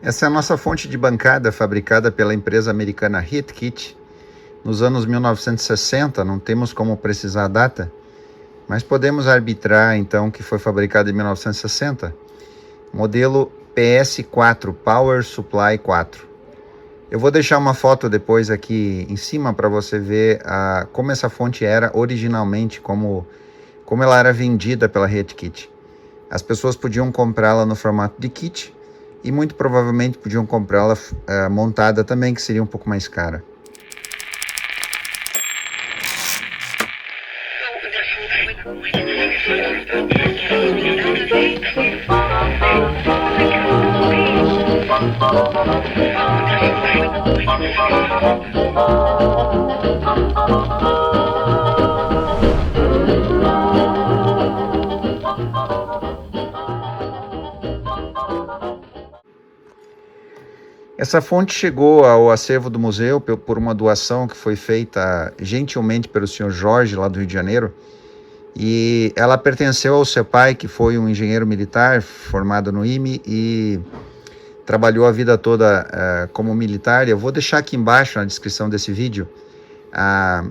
Essa é a nossa fonte de bancada, fabricada pela empresa americana Heatkit nos anos 1960. Não temos como precisar a data, mas podemos arbitrar então que foi fabricada em 1960. Modelo PS4, Power Supply 4. Eu vou deixar uma foto depois aqui em cima para você ver como essa fonte era originalmente, como ela era vendida pela Heatkit. As pessoas podiam comprá-la no formato de kit e muito provavelmente podiam comprá-la montada também, que seria um pouco mais cara. Essa fonte chegou ao acervo do museu por uma doação que foi feita gentilmente pelo senhor Jorge, lá do Rio de Janeiro, e ela pertenceu ao seu pai, que foi um engenheiro militar formado no IME e trabalhou a vida toda como militar. Eu vou deixar aqui embaixo na descrição desse vídeo a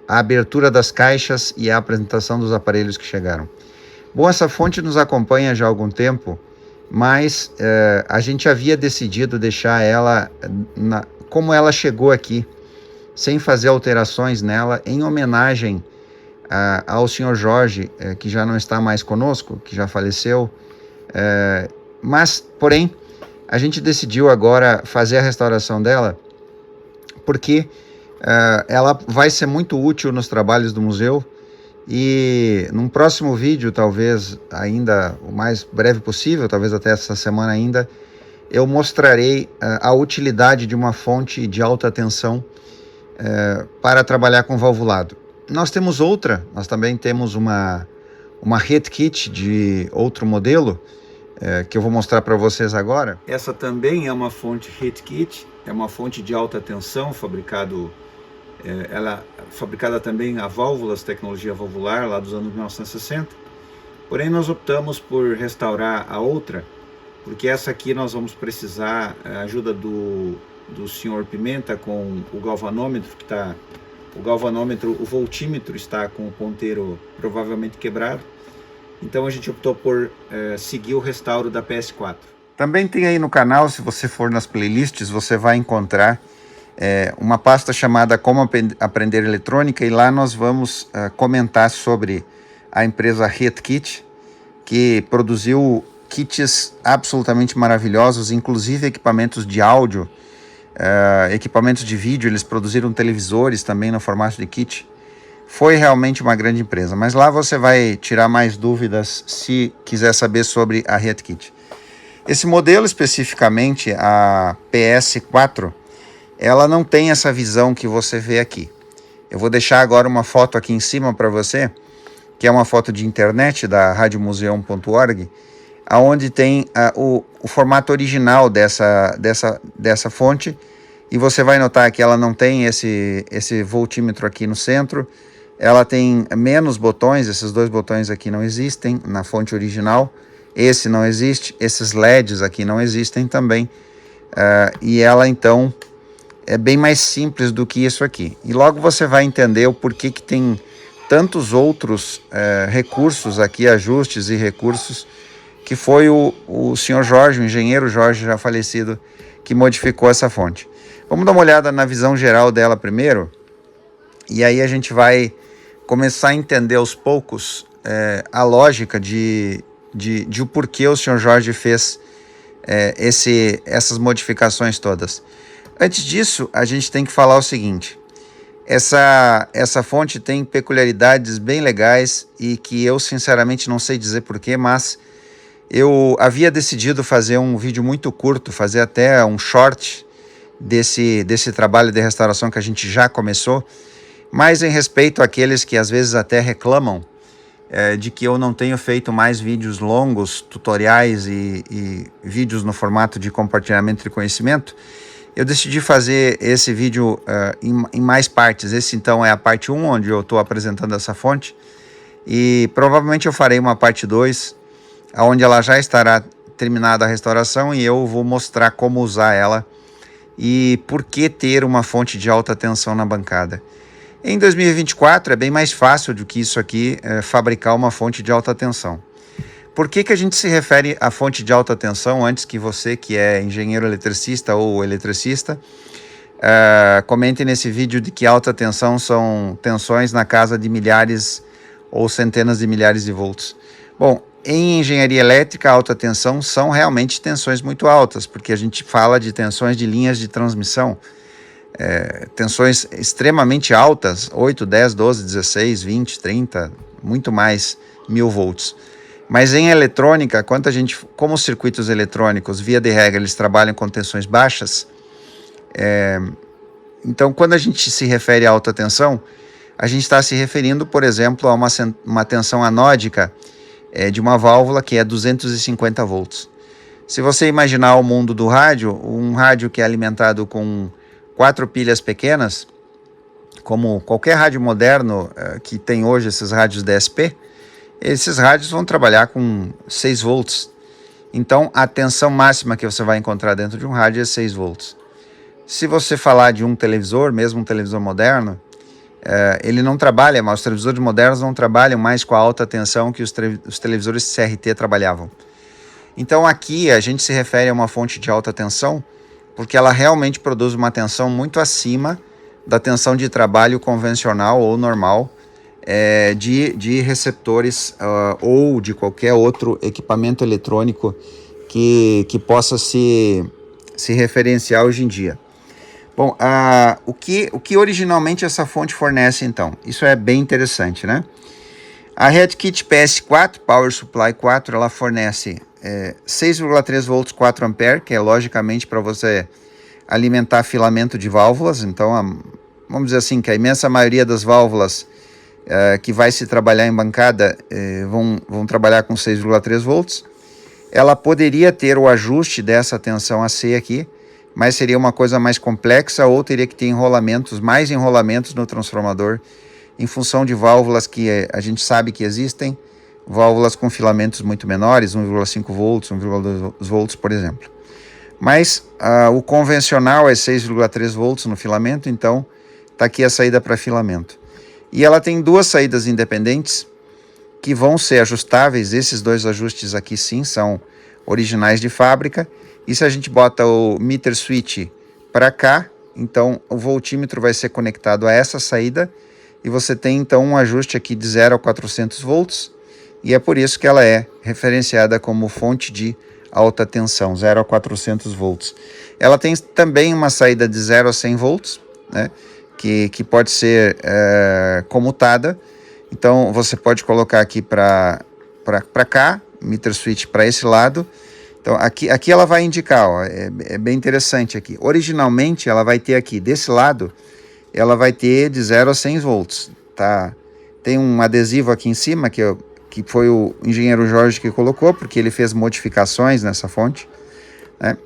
abertura das caixas e a apresentação dos aparelhos que chegaram. Bom, essa fonte nos acompanha já há algum tempo, mas a gente havia decidido deixar ela como ela chegou aqui, sem fazer alterações nela, em homenagem ao senhor Jorge, que já não está mais conosco, que já faleceu, porém, a gente decidiu agora fazer a restauração dela, porque ela vai ser muito útil nos trabalhos do museu. E num próximo vídeo, talvez ainda o mais breve possível, talvez até essa semana ainda, eu mostrarei a utilidade de uma fonte de alta tensão para trabalhar com valvulado. Nós também temos uma Heatkit de outro modelo, que eu vou mostrar para vocês agora. Essa também é uma fonte Heatkit, é uma fonte de alta tensão, ela é fabricada também a válvulas, tecnologia valvular, lá dos anos 1960. Porém, nós optamos por restaurar a outra, porque essa aqui nós vamos precisar a ajuda do senhor Pimenta com o galvanômetro, o voltímetro está com o ponteiro provavelmente quebrado. Então a gente optou por seguir o restauro da PS4. Também tem aí no canal, se você for nas playlists, você vai encontrar uma pasta chamada Como Aprender Eletrônica, e lá nós vamos comentar sobre a empresa Heatkit, que produziu kits absolutamente maravilhosos, inclusive equipamentos de áudio, equipamentos de vídeo. Eles produziram televisores também no formato de kit. Foi realmente uma grande empresa, mas lá você vai tirar mais dúvidas se quiser saber sobre a Heatkit. Esse modelo especificamente, a PS4, ela não tem essa visão que você vê aqui. Eu vou deixar agora uma foto aqui em cima para você, que é uma foto de internet da radiomuseum.org, onde tem o formato original dessa fonte, e você vai notar que ela não tem esse voltímetro aqui no centro. Ela tem menos botões, esses dois botões aqui não existem na fonte original, esse não existe, esses LEDs aqui não existem também, e ela então é bem mais simples do que isso aqui. E logo você vai entender o porquê que tem tantos outros recursos aqui, ajustes e recursos, que foi o senhor Jorge, o engenheiro Jorge já falecido, que modificou essa fonte. Vamos dar uma olhada na visão geral dela primeiro, e aí a gente vai começar a entender aos poucos a lógica de o porquê o senhor Jorge fez essas modificações todas. Antes disso, a gente tem que falar o seguinte: essa fonte tem peculiaridades bem legais e que eu sinceramente não sei dizer porquê, mas eu havia decidido fazer um vídeo muito curto, fazer até um short desse trabalho de restauração que a gente já começou, mas em respeito àqueles que às vezes até reclamam de que eu não tenho feito mais vídeos longos, tutoriais e vídeos no formato de compartilhamento de conhecimento, eu decidi fazer esse vídeo em mais partes. Esse então é a parte 1, onde eu estou apresentando essa fonte, e provavelmente eu farei uma parte 2, onde ela já estará terminada a restauração e eu vou mostrar como usar ela e por que ter uma fonte de alta tensão na bancada. Em 2024 é bem mais fácil do que isso aqui, fabricar uma fonte de alta tensão. Por que a gente se refere à fonte de alta tensão antes que você, que é engenheiro eletricista ou eletricista, comente nesse vídeo de que alta tensão são tensões na casa de milhares ou centenas de milhares de volts? Bom, em engenharia elétrica, alta tensão são realmente tensões muito altas, porque a gente fala de tensões de linhas de transmissão, tensões extremamente altas, 8, 10, 12, 16, 20, 30, muito mais 1000 volts. Mas em eletrônica, como os circuitos eletrônicos, via de regra, eles trabalham com tensões baixas, então quando a gente se refere a alta tensão, a gente está se referindo, por exemplo, a uma tensão anódica de uma válvula que é 250 volts. Se você imaginar o mundo do rádio, um rádio que é alimentado com 4 pilhas pequenas, como qualquer rádio moderno que tem hoje, esses rádios DSP, esses rádios vão trabalhar com 6 volts. Então, a tensão máxima que você vai encontrar dentro de um rádio é 6 volts. Se você falar de um televisor, mesmo um televisor moderno, ele não trabalha, mas os televisores modernos não trabalham mais com a alta tensão que os televisores CRT trabalhavam. Então, aqui a gente se refere a uma fonte de alta tensão porque ela realmente produz uma tensão muito acima da tensão de trabalho convencional ou normal de receptores ou de qualquer outro equipamento eletrônico que possa se referenciar hoje em dia. Bom, o que originalmente essa fonte fornece então? Isso é bem interessante, né? A RedKit PS4, Power Supply 4, ela fornece 6,3 volts 4 ampere, que é logicamente para você alimentar filamento de válvulas. Então, vamos dizer assim, que a imensa maioria das válvulas que vai se trabalhar em bancada vão trabalhar com 6,3 volts. Ela poderia ter o ajuste dessa tensão AC aqui, mas seria uma coisa mais complexa ou teria que ter mais enrolamentos no transformador em função de válvulas que a gente sabe que existem, válvulas com filamentos muito menores, 1,5 volts, 1,2 volts, por exemplo. Mas o convencional é 6,3 volts no filamento, então está aqui a saída para filamento. E ela tem 2 saídas independentes que vão ser ajustáveis. Esses 2 ajustes aqui sim são originais de fábrica. E se a gente bota o meter switch para cá, então o voltímetro vai ser conectado a essa saída e você tem então um ajuste aqui de 0 a 400 volts e é por isso que ela é referenciada como fonte de alta tensão, 0 a 400 volts. Ela tem também uma saída de 0 a 100 volts, né, que pode ser comutada. Então você pode colocar aqui para cá, meter switch para esse lado. Então aqui ela vai indicar, ó, é bem interessante aqui. Originalmente ela vai ter aqui desse lado, ela vai ter de 0 a 100 volts, tá? Tem um adesivo aqui em cima que foi o engenheiro Jorge que colocou, porque ele fez modificações nessa fonte, né?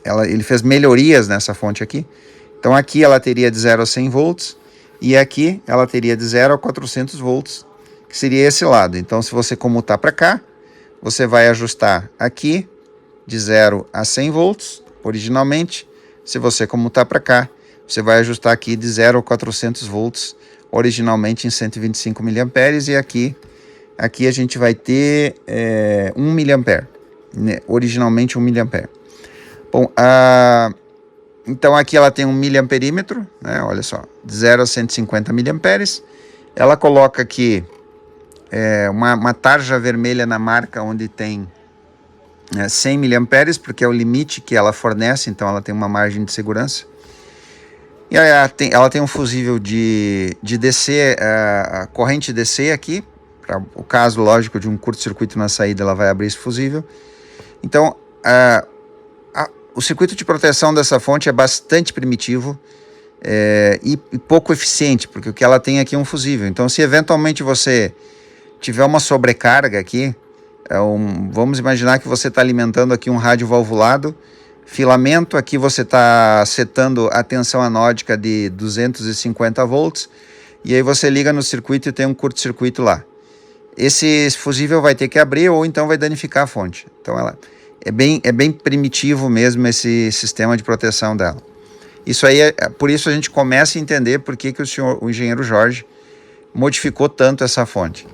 Ele fez melhorias nessa fonte aqui. Então aqui ela teria de 0 a 100 volts e aqui ela teria de 0 a 400 volts, que seria esse lado. Então se você comutar para cá, você vai ajustar aqui de 0 a 100 volts, originalmente. Se você comutar para cá, você vai ajustar aqui de 0 a 400 volts, originalmente em 125 mA, e aqui a gente vai ter 1 mA, né? Originalmente 1 mA. Bom, então aqui ela tem um miliamperímetro, né? Olha só, de 0 a 150 mA. Ela coloca aqui uma tarja vermelha na marca onde tem 100 mA, porque é o limite que ela fornece, então ela tem uma margem de segurança. E aí ela tem um fusível de DC, a corrente DC aqui, para o caso, lógico, de um curto-circuito na saída, ela vai abrir esse fusível. Então, o circuito de proteção dessa fonte é bastante primitivo e pouco eficiente, porque o que ela tem aqui é um fusível. Então, se eventualmente você tiver uma sobrecarga aqui, vamos imaginar que você está alimentando aqui um rádio valvulado, filamento, aqui você está setando a tensão anódica de 250 volts, e aí você liga no circuito e tem um curto-circuito lá. Esse fusível vai ter que abrir ou então vai danificar a fonte. Então É bem primitivo mesmo esse sistema de proteção dela. Isso aí, por isso a gente começa a entender por que o engenheiro Jorge modificou tanto essa fonte.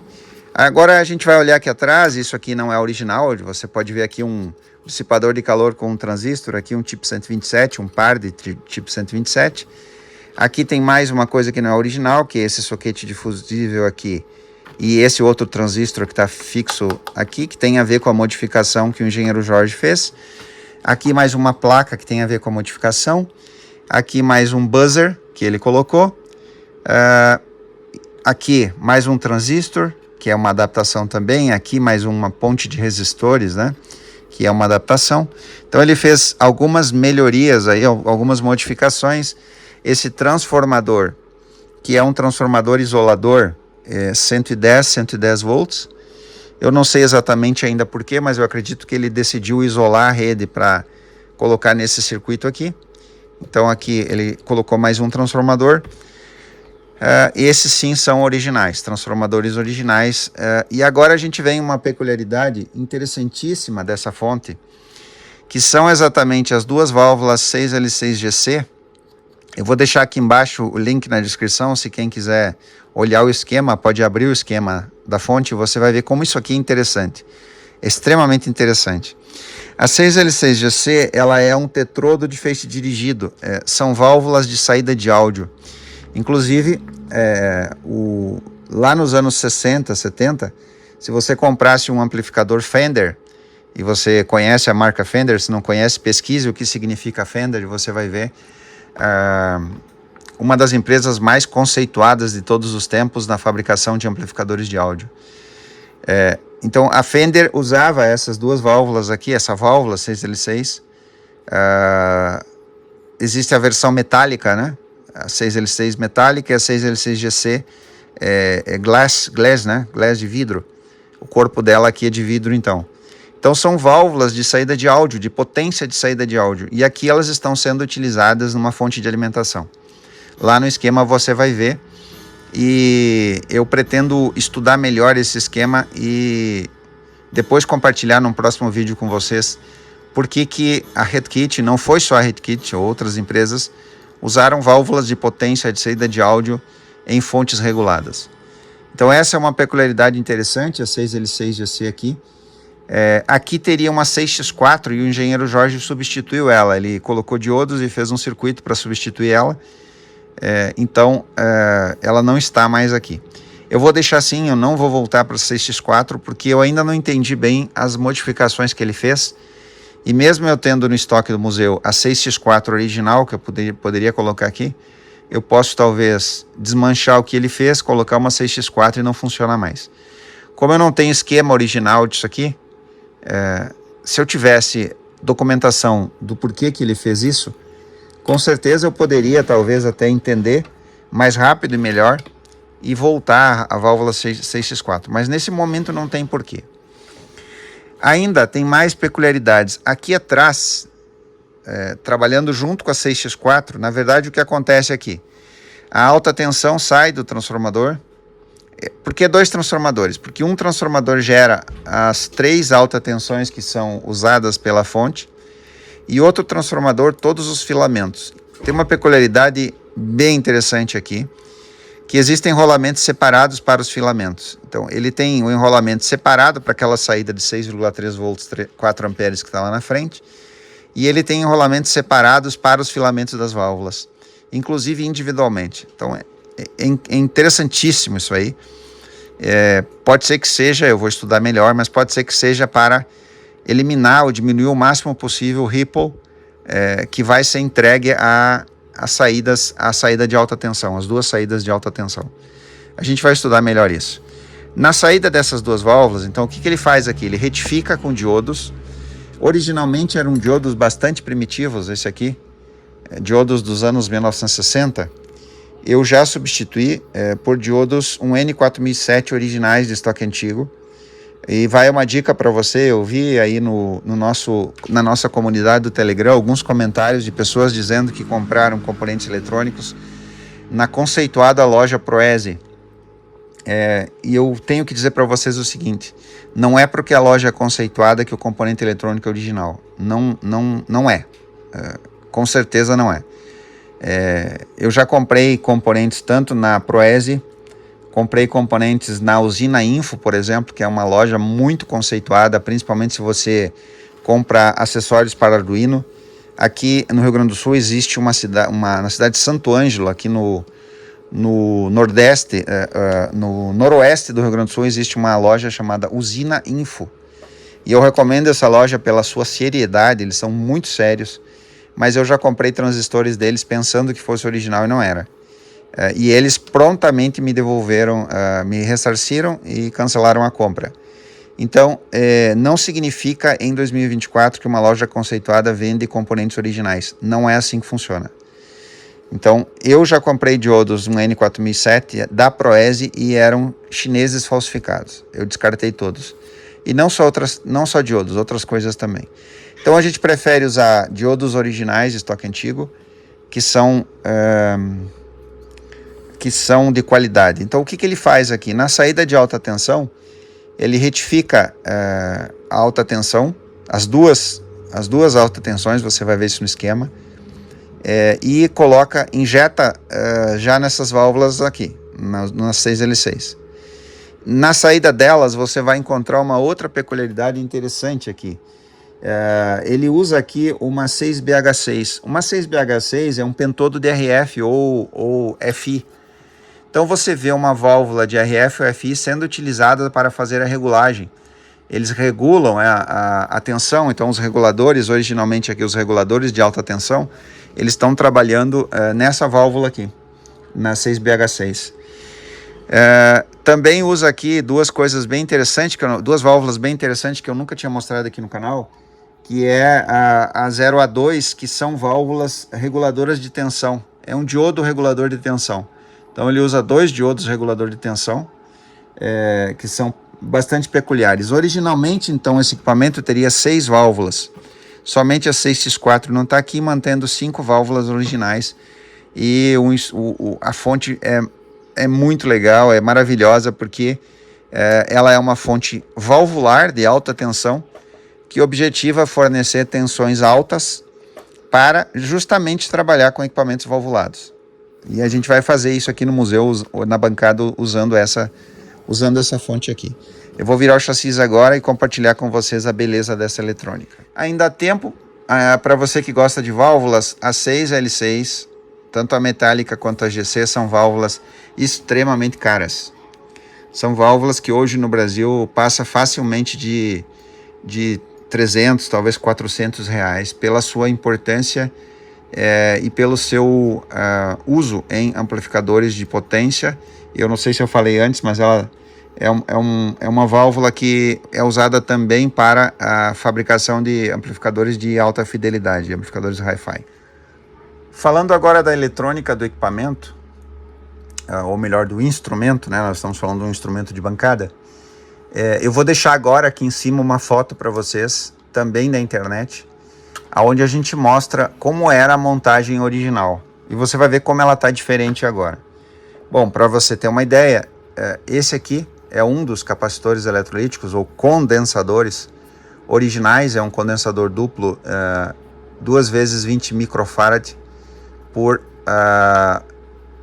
Agora a gente vai olhar aqui atrás, isso aqui não é original, você pode ver aqui um dissipador de calor com um transistor, aqui um tipo 127, um par de tipo 127. Aqui tem mais uma coisa que não é original, que é esse soquete difusível aqui, e esse outro transistor que está fixo aqui, que tem a ver com a modificação que o engenheiro Jorge fez. Aqui mais uma placa que tem a ver com a modificação. Aqui mais um buzzer que ele colocou. Aqui mais um transistor, que é uma adaptação também. Aqui mais uma ponte de resistores, né? Que é uma adaptação. Então ele fez algumas melhorias aí, algumas modificações. Esse transformador, que é um transformador isolador, 110 volts. Eu não sei exatamente ainda porquê, mas eu acredito que ele decidiu isolar a rede para colocar nesse circuito aqui. Então aqui ele colocou mais um transformador. Esses sim são originais, transformadores originais. E agora a gente vem uma peculiaridade interessantíssima dessa fonte, que são exatamente as duas válvulas 6L6GC. Eu vou deixar aqui embaixo o link na descrição, se quem quiser olhar o esquema, pode abrir o esquema da fonte e você vai ver como isso aqui é interessante, extremamente interessante. A 6L6GC, ela é um tetrodo de feixe dirigido, são válvulas de saída de áudio. Inclusive, lá nos anos 60, 70, se você comprasse um amplificador Fender, e você conhece a marca Fender, se não conhece, pesquise o que significa Fender e você vai ver. Uma das empresas mais conceituadas de todos os tempos na fabricação de amplificadores de áudio. Então a Fender usava essas duas válvulas aqui, essa válvula 6L6. Existe a versão metálica, né? A 6L6 metálica e a 6L6GC glass, né? Glass de vidro. O corpo dela aqui é de vidro, então. Então são válvulas de saída de áudio, de potência de saída de áudio. E aqui elas estão sendo utilizadas numa fonte de alimentação. Lá no esquema você vai ver. E eu pretendo estudar melhor esse esquema e depois compartilhar num próximo vídeo com vocês por que a RedKit, não foi só a RedKit, outras empresas usaram válvulas de potência de saída de áudio em fontes reguladas. Então essa é uma peculiaridade interessante, a 6L6GC aqui. Aqui teria uma 6X4 e o engenheiro Jorge substituiu ela. Ele colocou diodos e fez um circuito para substituir ela. Então ela não está mais aqui. Eu vou deixar assim, eu não vou voltar para a 6X4 porque eu ainda não entendi bem as modificações que ele fez. E mesmo eu tendo no estoque do museu a 6X4 original, que eu poderia colocar aqui, eu posso talvez desmanchar o que ele fez, colocar uma 6X4 e não funciona mais. Como eu não tenho esquema original disso aqui, se eu tivesse documentação do porquê que ele fez isso, com certeza eu poderia talvez até entender mais rápido e melhor e voltar à válvula 6X4, mas nesse momento não tem porquê. Ainda tem mais peculiaridades. Aqui atrás, trabalhando junto com a 6X4, na verdade o que acontece aqui? A alta tensão sai do transformador. Por que dois transformadores? Porque um transformador gera as 3 altas tensões que são usadas pela fonte e outro transformador todos os filamentos. Tem uma peculiaridade bem interessante aqui, que existem enrolamentos separados para os filamentos. Então ele tem um enrolamento separado para aquela saída de 6,3 volts, 4 amperes que está lá na frente, e ele tem enrolamentos separados para os filamentos das válvulas, inclusive individualmente. Então é interessantíssimo isso aí. Pode ser que seja, eu vou estudar melhor, mas pode ser que seja para eliminar ou diminuir o máximo possível o ripple que vai ser entregue a saída de alta tensão, as duas saídas de alta tensão. A gente vai estudar melhor isso. Na saída dessas duas válvulas, então o que ele faz aqui? Ele retifica com diodos. Originalmente eram diodos bastante primitivos, esse aqui, diodos dos anos 1960. Eu já substituí por diodos um N4007 originais de estoque antigo. E vai uma dica para você, eu vi aí na nossa comunidade do Telegram alguns comentários de pessoas dizendo que compraram componentes eletrônicos na conceituada loja Proese. E eu tenho que dizer para vocês o seguinte: não é porque a loja é conceituada que o componente eletrônico é original. Não é. Com certeza não é. Eu já comprei componentes tanto na Proese, comprei componentes na Usina Info, por exemplo, que é uma loja muito conceituada, principalmente se você compra acessórios para Arduino. Aqui no Rio Grande do Sul existe na cidade de Santo Ângelo, aqui no Nordeste, no Noroeste do Rio Grande do Sul, existe uma loja chamada Usina Info. E eu recomendo essa loja pela sua seriedade, eles são muito sérios, mas eu já comprei transistores deles pensando que fosse original e não era. E eles prontamente me devolveram, me ressarciram e cancelaram a compra. Então, não significa em 2024 que uma loja conceituada vende componentes originais. Não é assim que funciona. Então, eu já comprei diodos, um N4007 da Proese, e eram chineses falsificados. Eu descartei todos. E não só diodos, outras coisas também. Então, a gente prefere usar diodos originais de estoque antigo, que são de qualidade. Então, o que ele faz aqui? Na saída de alta tensão, ele retifica a alta tensão, as duas alta tensões, você vai ver isso no esquema, e injeta já nessas válvulas aqui, nas 6L6. Na saída delas, você vai encontrar uma outra peculiaridade interessante aqui. Ele usa aqui uma 6BH6. Uma 6BH6 é um pentodo de RF ou FI. Então você vê uma válvula de RF ou FI sendo utilizada para fazer a regulagem. Eles regulam a tensão, então os reguladores, originalmente aqui os reguladores de alta tensão, eles estão trabalhando nessa válvula aqui, na 6BH6. Também usa aqui duas válvulas bem interessantes que eu nunca tinha mostrado aqui no canal, que é a 0A2, que são válvulas reguladoras de tensão. É um diodo regulador de tensão. Então ele usa 2 diodos regulador de tensão, que são bastante peculiares. Originalmente, então, esse equipamento teria 6 válvulas. Somente a 6X4 não está aqui, mantendo 5 válvulas originais. E a fonte é muito legal, é maravilhosa, porque ela é uma fonte valvular de alta tensão, que objetiva fornecer tensões altas para justamente trabalhar com equipamentos valvulados. E a gente vai fazer isso aqui no museu, na bancada, usando essa fonte aqui. Eu vou virar o chassi agora e compartilhar com vocês a beleza dessa eletrônica. Ainda há tempo, para você que gosta de válvulas, a 6L6, tanto a metálica quanto a GC, são válvulas extremamente caras. São válvulas que hoje no Brasil passa facilmente de 300, talvez 400 reais, pela sua importância e pelo seu uso em amplificadores de potência. Eu não sei se eu falei antes, mas ela é uma válvula que é usada também para a fabricação de amplificadores de alta fidelidade, amplificadores Hi-Fi. Falando agora da eletrônica do equipamento, ou melhor, do instrumento, né? Nós estamos falando de um instrumento de bancada. Eu vou deixar agora aqui em cima uma foto para vocês, também da internet, onde a gente mostra como era a montagem original. E você vai ver como ela está diferente agora. Bom, para você ter uma ideia, esse aqui é um dos capacitores eletrolíticos ou condensadores originais. É um condensador duplo, 2 vezes 20 microfarad por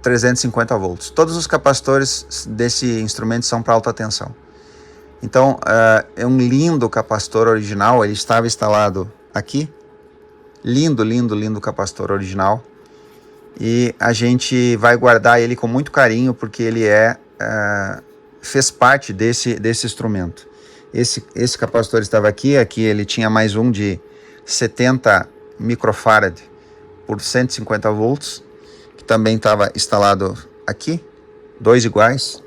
350 volts. Todos os capacitores desse instrumento são para alta tensão. Então, é um lindo capacitor original. Ele estava instalado aqui. Lindo, lindo, lindo capacitor original. E a gente vai guardar ele com muito carinho, porque ele fez parte desse instrumento. Esse capacitor estava aqui ele tinha mais um de 70 microfarad por 150 volts, que também estava instalado aqui, 2 iguais,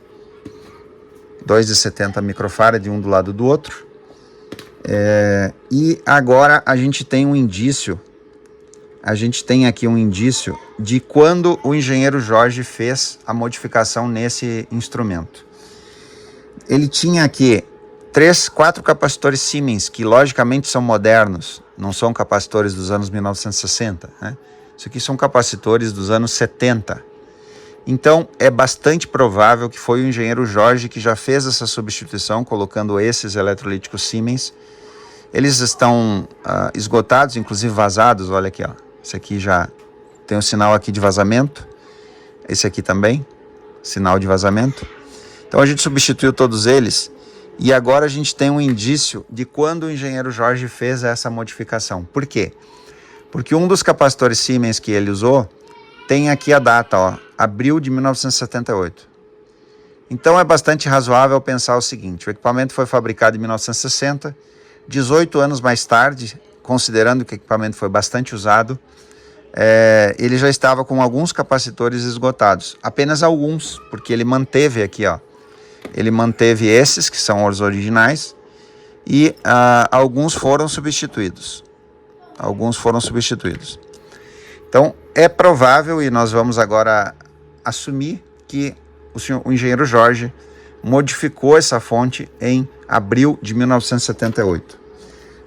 2 de 70 microfarad, um do lado do outro. E agora a gente tem aqui um indício de quando o engenheiro Jorge fez a modificação nesse instrumento. Ele tinha aqui 4 capacitores Siemens, que logicamente são modernos, não são capacitores dos anos 1960, né? Isso aqui são capacitores dos anos 70. Então, é bastante provável que foi o engenheiro Jorge que já fez essa substituição, colocando esses eletrolíticos Siemens. Eles estão esgotados, inclusive vazados. Olha aqui, ó. Esse aqui já tem um sinal aqui de vazamento. Esse aqui também, sinal de vazamento. Então, a gente substituiu todos eles. E agora a gente tem um indício de quando o engenheiro Jorge fez essa modificação. Por quê? Porque um dos capacitores Siemens que ele usou tem aqui a data, ó, abril de 1978. Então é bastante razoável pensar o seguinte: o equipamento foi fabricado em 1960, 18 anos mais tarde, considerando que o equipamento foi bastante usado, ele já estava com alguns capacitores esgotados. Apenas alguns, porque ele manteve aqui, ó, ele manteve esses, que são os originais, e alguns foram substituídos. Então, é provável, e nós vamos agora assumir, que o engenheiro Jorge modificou essa fonte em abril de 1978.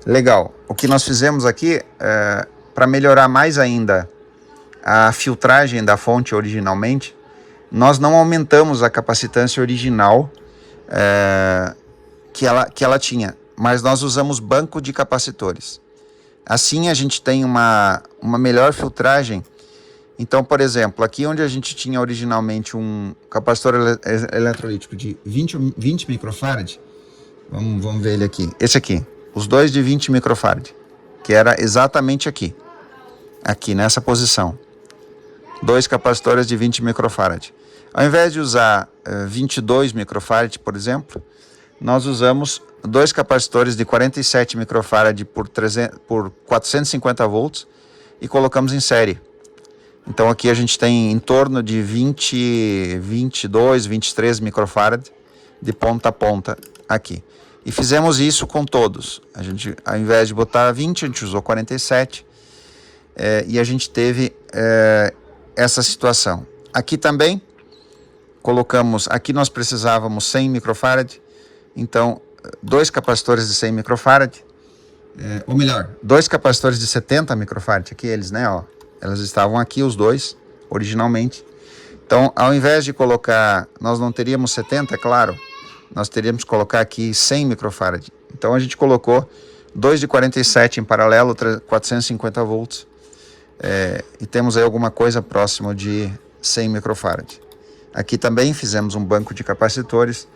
Legal. O que nós fizemos aqui, para melhorar mais ainda a filtragem da fonte originalmente, nós não aumentamos a capacitância original que ela tinha, mas nós usamos banco de capacitores. Assim a gente tem uma melhor filtragem. Então, por exemplo, aqui onde a gente tinha originalmente um capacitor eletrolítico de 20 microfarad, vamos ver ele aqui, esse aqui, os dois de 20 microfarad, que era exatamente aqui nessa posição, dois capacitores de 20 microfarad. Ao invés de usar 22 microfarad, por exemplo, nós usamos dois capacitores de 47 microfarad por 450 volts e colocamos em série. Então aqui a gente tem em torno de 22, 23 microfarad de ponta a ponta aqui. E fizemos isso com todos. A gente, ao invés de botar 20, a gente usou 47 e a gente teve essa situação. Aqui também colocamos, aqui nós precisávamos 100 microfarad, então dois capacitores de 100 microfarad, ou melhor, dois capacitores de 70 microfarad, aqui eles, né, ó, elas estavam aqui os dois, originalmente. Então, ao invés de colocar, nós não teríamos 70, é claro, nós teríamos que colocar aqui 100 microfarad. Então, a gente colocou dois de 47 em paralelo, 450 volts, e temos aí alguma coisa próximo de 100 microfarad. Aqui também fizemos um banco de capacitores,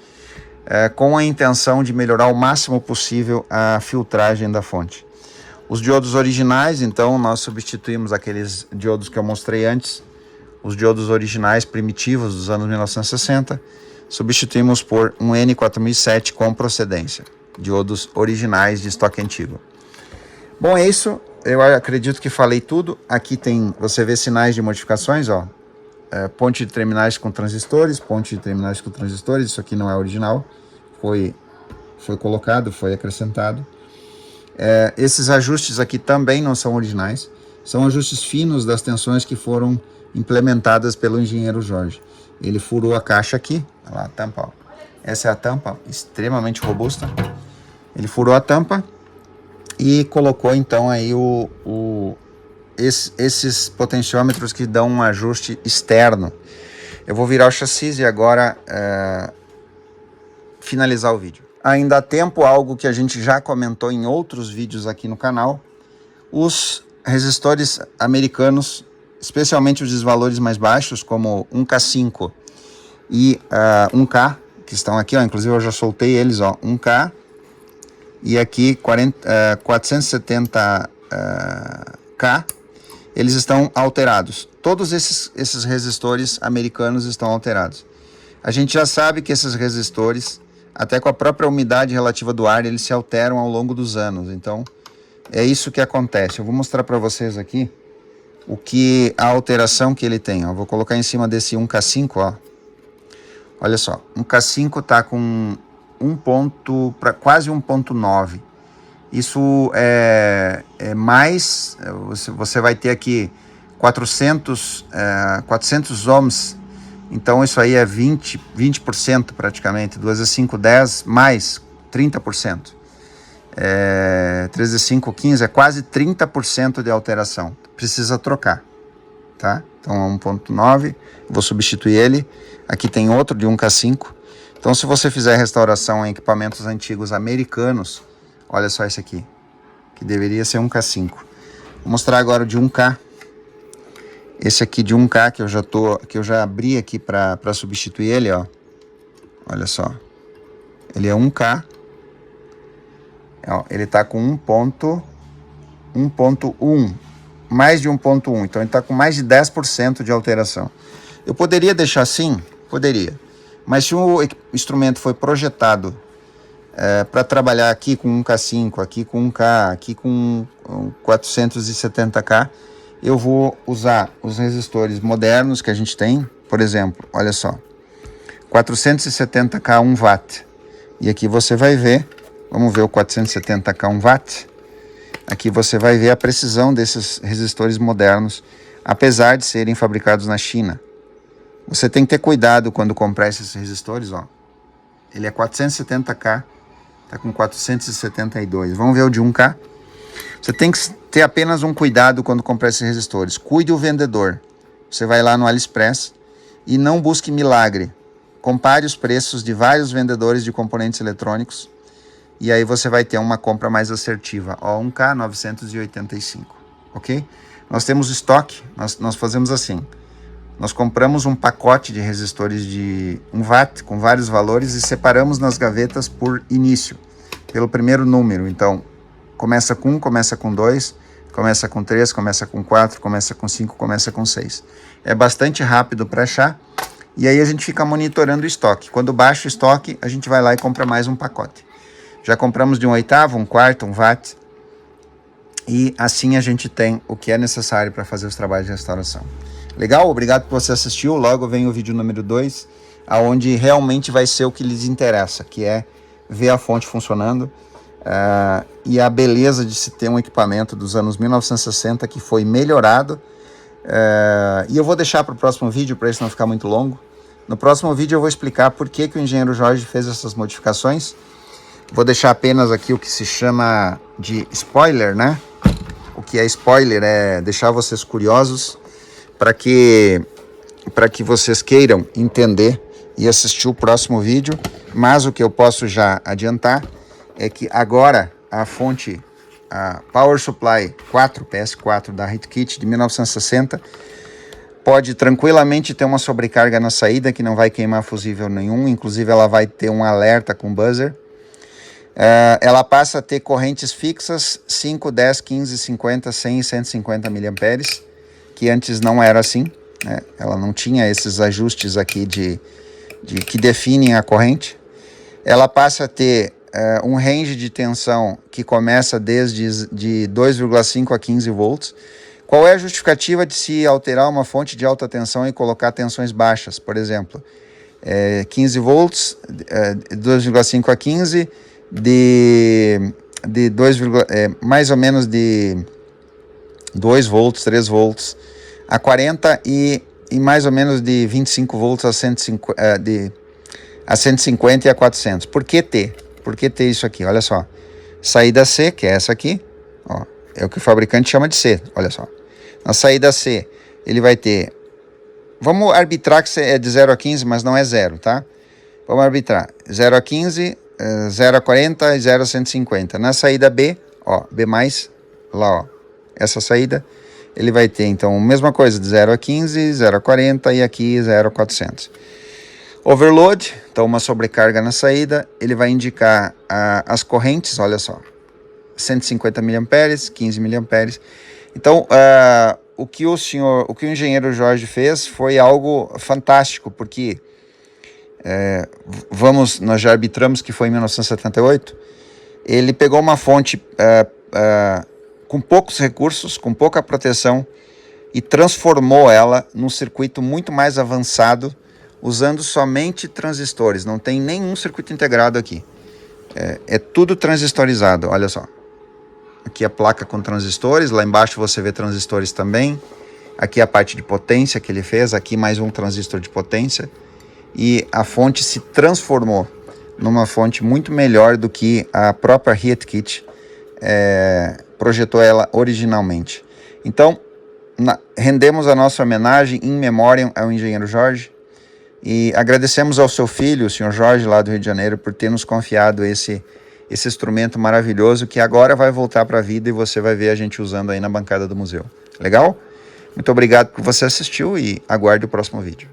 com a intenção de melhorar o máximo possível a filtragem da fonte. Os diodos originais, então, nós substituímos aqueles diodos que eu mostrei antes, os diodos originais primitivos dos anos 1960, substituímos por um N4007 com procedência, diodos originais de estoque antigo. Bom, é isso, eu acredito que falei tudo. Aqui tem, você vê sinais de modificações, ó, ponte de terminais com transistores, isso aqui não é original, foi colocado, foi acrescentado. Esses ajustes aqui também não são originais, são ajustes finos das tensões que foram implementadas pelo engenheiro Jorge. Ele furou a caixa aqui, olha lá a tampa, ó. Essa é a tampa, extremamente robusta. Ele furou a tampa e colocou então aí esses potenciômetros que dão um ajuste externo. Eu vou virar o chassi e agora finalizar o vídeo. Ainda há tempo, algo que a gente já comentou em outros vídeos aqui no canal, os resistores americanos, especialmente os de valores mais baixos, como 1K5 e 1K, que estão aqui, ó, inclusive eu já soltei eles, ó, 1K e aqui 470K, eles estão alterados. Todos esses resistores americanos estão alterados. A gente já sabe que esses resistores, até com a própria umidade relativa do ar, eles se alteram ao longo dos anos. Então, é isso que acontece. Eu vou mostrar para vocês aqui a alteração que ele tem. Eu vou colocar em cima desse 1K5, ó. Olha só, 1K5 está com quase 1.9. Isso é mais, você vai ter aqui 400 ohms, então isso aí é 20% praticamente, 2 vezes 5, 10, mais 30%. 3 vezes 5, 15, é quase 30% de alteração. Precisa trocar, tá? Então é 1.9, vou substituir ele. Aqui tem outro de 1K5. Então se você fizer restauração em equipamentos antigos americanos, olha só esse aqui, que deveria ser 1K5. Vou mostrar agora o de 1K. Esse aqui de 1K que eu já abri aqui para substituir ele, ó. Olha só. Ele é 1K. Ó, ele tá com 1.1, mais de 1.1, então ele tá com mais de 10% de alteração. Eu poderia deixar assim? Poderia. Mas se o instrumento foi projetado para trabalhar aqui com 1K5, aqui com 1K, aqui com 470K, eu vou usar os resistores modernos que a gente tem. Por exemplo, olha só, 470K 1 watt. E aqui você vai ver, vamos ver o 470K 1 watt. Aqui você vai ver a precisão desses resistores modernos, apesar de serem fabricados na China. Você tem que ter cuidado quando comprar esses resistores, ó. Ele é 470K, tá com 472. Vamos ver o de 1K. Você tem que ter apenas um cuidado quando comprar esses resistores. Cuide o vendedor. Você vai lá no AliExpress e não busque milagre. Compare os preços de vários vendedores de componentes eletrônicos e aí você vai ter uma compra mais assertiva. Ó, 1K 985, ok? Nós temos estoque, nós fazemos assim. Nós compramos um pacote de resistores de 1 watt com vários valores e separamos nas gavetas por início, pelo primeiro número. Então, começa com 1, começa com 2, começa com 3, começa com 4, começa com 5, começa com 6. É bastante rápido para achar e aí a gente fica monitorando o estoque. Quando baixa o estoque, a gente vai lá e compra mais um pacote. Já compramos de 1/8, 1/4, 1 watt e assim a gente tem o que é necessário para fazer os trabalhos de restauração. Legal? Obrigado por você assistiu. Logo vem o vídeo número 2, aonde realmente vai ser o que lhes interessa, que é ver a fonte funcionando e a beleza de se ter um equipamento dos anos 1960 que foi melhorado. E eu vou deixar para o próximo vídeo, para isso não ficar muito longo. No próximo vídeo eu vou explicar por que o engenheiro Jorge fez essas modificações. Vou deixar apenas aqui o que se chama de spoiler, né? O que é spoiler é deixar vocês curiosos para que vocês queiram entender e assistir o próximo vídeo. Mas o que eu posso já adiantar é que agora a fonte, a Power Supply 4, PS4 da Hitkit de 1960, pode tranquilamente ter uma sobrecarga na saída que não vai queimar fusível nenhum, inclusive ela vai ter um alerta com buzzer. Ela passa a ter correntes fixas 5, 10, 15, 50, 100 e 150 mA, que antes não era assim, né? Ela não tinha esses ajustes aqui que definem a corrente. Ela passa a ter um range de tensão que começa desde de 2,5 a 15 volts. Qual é a justificativa de se alterar uma fonte de alta tensão e colocar tensões baixas? Por exemplo, 15 volts, 2,5 a 15, mais ou menos de 2 volts, 3 volts a 40 e mais ou menos de 25 volts a 150 e a 400. Por que ter? Por que ter isso aqui? Olha só. Saída C, que é essa aqui, ó, é o que o fabricante chama de C, olha só. Na saída C, ele vai ter... Vamos arbitrar que é de 0 a 15, mas não é 0, tá? Vamos arbitrar 0 a 15, 0 a 40 e 0 a 150. Na saída B, ó, B+, lá, ó, essa saída, ele vai ter, então, a mesma coisa, de 0 a 15, 0 a 40 e aqui 0 a 400. Overload, então uma sobrecarga na saída, ele vai indicar as correntes, olha só, 150 mA, 15 mA. Então, o que o engenheiro Jorge fez foi algo fantástico, porque nós já arbitramos que foi em 1978, ele pegou uma fonte com poucos recursos, com pouca proteção, e transformou ela num circuito muito mais avançado, usando somente transistores. Não tem nenhum circuito integrado aqui. É tudo transistorizado, olha só. Aqui a placa com transistores, lá embaixo você vê transistores também. Aqui a parte de potência que ele fez, aqui mais um transistor de potência. E a fonte se transformou numa fonte muito melhor do que a própria Hitkit projetou ela originalmente. Então, rendemos a nossa homenagem em memória ao engenheiro Jorge e agradecemos ao seu filho, o senhor Jorge, lá do Rio de Janeiro, por ter nos confiado esse instrumento maravilhoso que agora vai voltar para a vida e você vai ver a gente usando aí na bancada do museu. Legal? Muito obrigado por você assistir e aguarde o próximo vídeo.